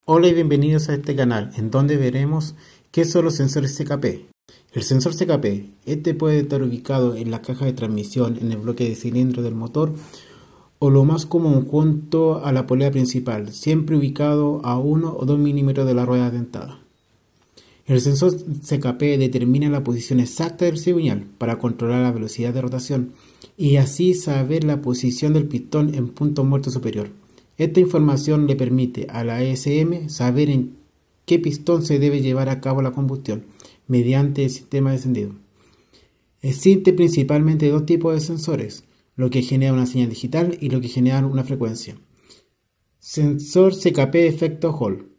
Hola y bienvenidos a este canal, en donde veremos qué son los sensores CKP. El sensor CKP, puede estar ubicado en la caja de transmisión, en el bloque de cilindro del motor, o lo más común junto a la polea principal, siempre ubicado a 1 o 2 milímetros de la rueda dentada. El sensor CKP determina la posición exacta del cigüeñal para controlar la velocidad de rotación y así saber la posición del pistón en punto muerto superior. Esta información le permite a la ESM saber en qué pistón se debe llevar a cabo la combustión mediante el sistema de encendido. Existe principalmente dos tipos de sensores, lo que genera una señal digital y lo que genera una frecuencia. Sensor CKP efecto Hall.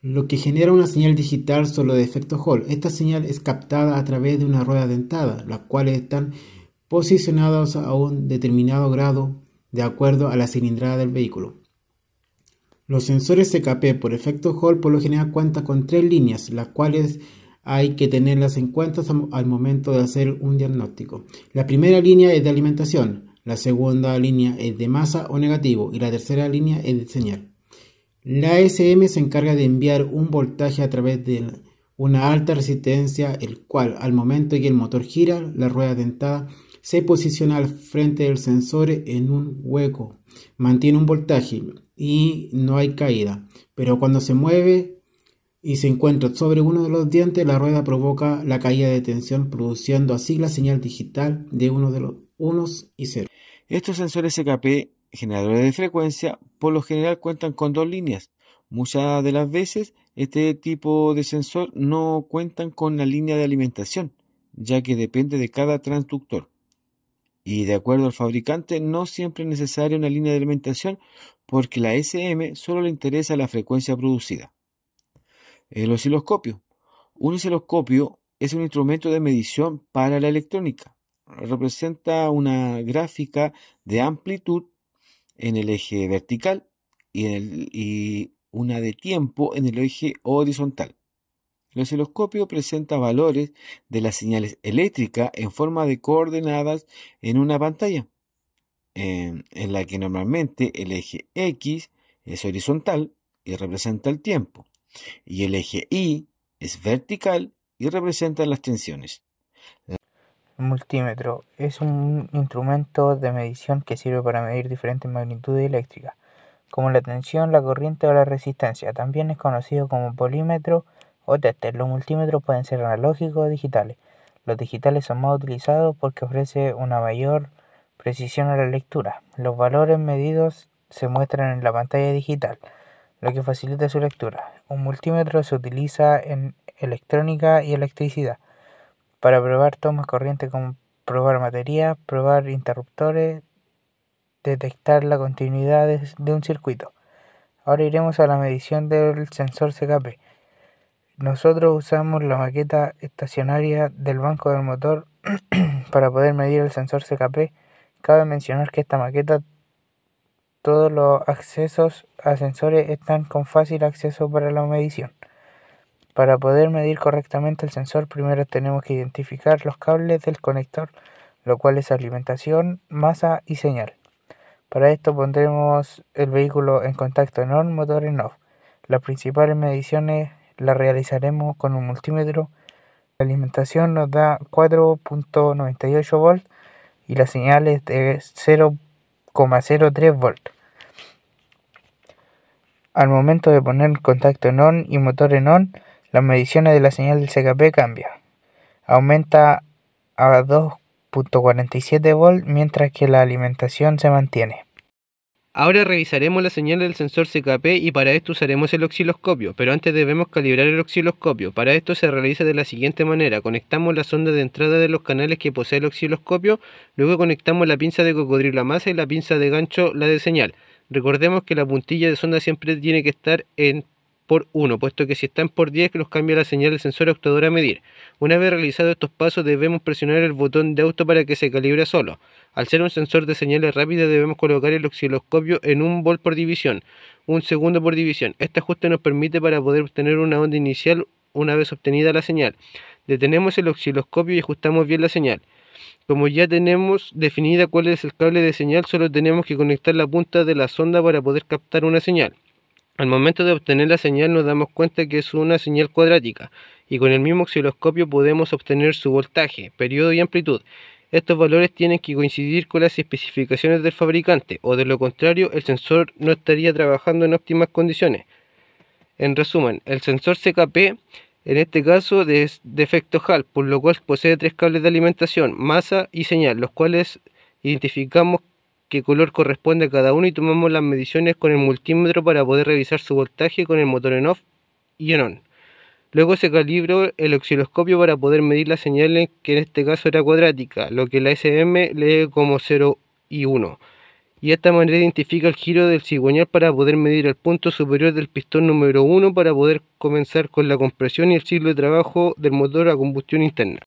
Lo que genera una señal digital son los de efecto Hall. Esta señal es captada a través de una rueda dentada, las cuales están posicionadas a un determinado grado de acuerdo a la cilindrada del vehículo. Los sensores CKP por efecto Hall por lo general cuentan con tres líneas, las cuales hay que tenerlas en cuenta al momento de hacer un diagnóstico. La primera línea es de alimentación, la segunda línea es de masa o negativo y la tercera línea es de señal. La SM se encarga de enviar un voltaje a través de una alta resistencia, el cual al momento que el motor gira, la rueda dentada se posiciona al frente del sensor en un hueco, mantiene un voltaje y no hay caída, pero cuando se mueve y se encuentra sobre uno de los dientes, la rueda provoca la caída de tensión, produciendo así la señal digital de uno de los unos y ceros. Estos sensores CKP generadores de frecuencia por lo general cuentan con dos líneas. Muchas de las veces este tipo de sensor no cuentan con la línea de alimentación, ya que depende de cada transductor. Y de acuerdo al fabricante, no siempre es necesaria una línea de alimentación porque la SM solo le interesa la frecuencia producida. El osciloscopio. Un osciloscopio es un instrumento de medición para la electrónica. Representa una gráfica de amplitud en el eje vertical y una de tiempo en el eje horizontal. El osciloscopio presenta valores de las señales eléctricas en forma de coordenadas en una pantalla, en la que normalmente el eje X es horizontal y representa el tiempo, y el eje Y es vertical y representa las tensiones. El multímetro es un instrumento de medición que sirve para medir diferentes magnitudes eléctricas, como la tensión, la corriente o la resistencia. También es conocido como polímetro o tester. Los multímetros pueden ser analógicos o digitales. Los digitales son más utilizados porque ofrece una mayor precisión a la lectura. Los valores medidos se muestran en la pantalla digital, lo que facilita su lectura. Un multímetro se utiliza en electrónica y electricidad para probar tomas corriente, como probar baterías, probar interruptores, detectar la continuidad de un circuito. Ahora iremos a la medición del sensor CKP. Nosotros usamos la maqueta estacionaria del banco del motor para poder medir el sensor CKP. Cabe mencionar que esta maqueta, todos los accesos a sensores están con fácil acceso para la medición. Para poder medir correctamente el sensor, primero tenemos que identificar los cables del conector, lo cual es alimentación, masa y señal. Para esto pondremos el vehículo en contacto en on, motor en off. Las principales mediciones las realizaremos con un multímetro. La alimentación nos da 4.98 volts y la señal es de 0,03 volts. Al momento de poner contacto en on y motor en on, las mediciones de la señal del CKP cambian. Aumenta a 2.47 volts mientras que la alimentación se mantiene. Ahora revisaremos la señal del sensor CKP y para esto usaremos el osciloscopio, pero antes debemos calibrar el osciloscopio. Para esto se realiza de la siguiente manera: conectamos la sonda de entrada de los canales que posee el osciloscopio, luego conectamos la pinza de cocodrilo a masa y la pinza de gancho, la de señal. Recordemos que la puntilla de sonda siempre tiene que estar en por 1, puesto que si está en por 10 nos cambia la señal del sensor actuador a medir. Una vez realizados estos pasos debemos presionar el botón de auto para que se calibre solo. Al ser un sensor de señales rápidas debemos colocar el osciloscopio en 1 volt por división, 1 segundo por división. Este ajuste nos permite para poder obtener una onda inicial una vez obtenida la señal. Detenemos el osciloscopio y ajustamos bien la señal. Como ya tenemos definida cuál es el cable de señal, solo tenemos que conectar la punta de la sonda para poder captar una señal. Al momento de obtener la señal nos damos cuenta que es una señal cuadrática y con el mismo osciloscopio podemos obtener su voltaje, periodo y amplitud. Estos valores tienen que coincidir con las especificaciones del fabricante o de lo contrario el sensor no estaría trabajando en óptimas condiciones. En resumen, el sensor CKP en este caso es de efecto Hall, por lo cual posee 3 cables de alimentación, masa y señal, los cuales identificamos qué color corresponde a cada uno y tomamos las mediciones con el multímetro para poder revisar su voltaje con el motor en off y en on. Luego se calibró el osciloscopio para poder medir la señal que en este caso era cuadrática, lo que la SM lee como 0 y 1. Y de esta manera identifica el giro del cigüeñal para poder medir el punto superior del pistón número 1 para poder comenzar con la compresión y el ciclo de trabajo del motor a combustión interna.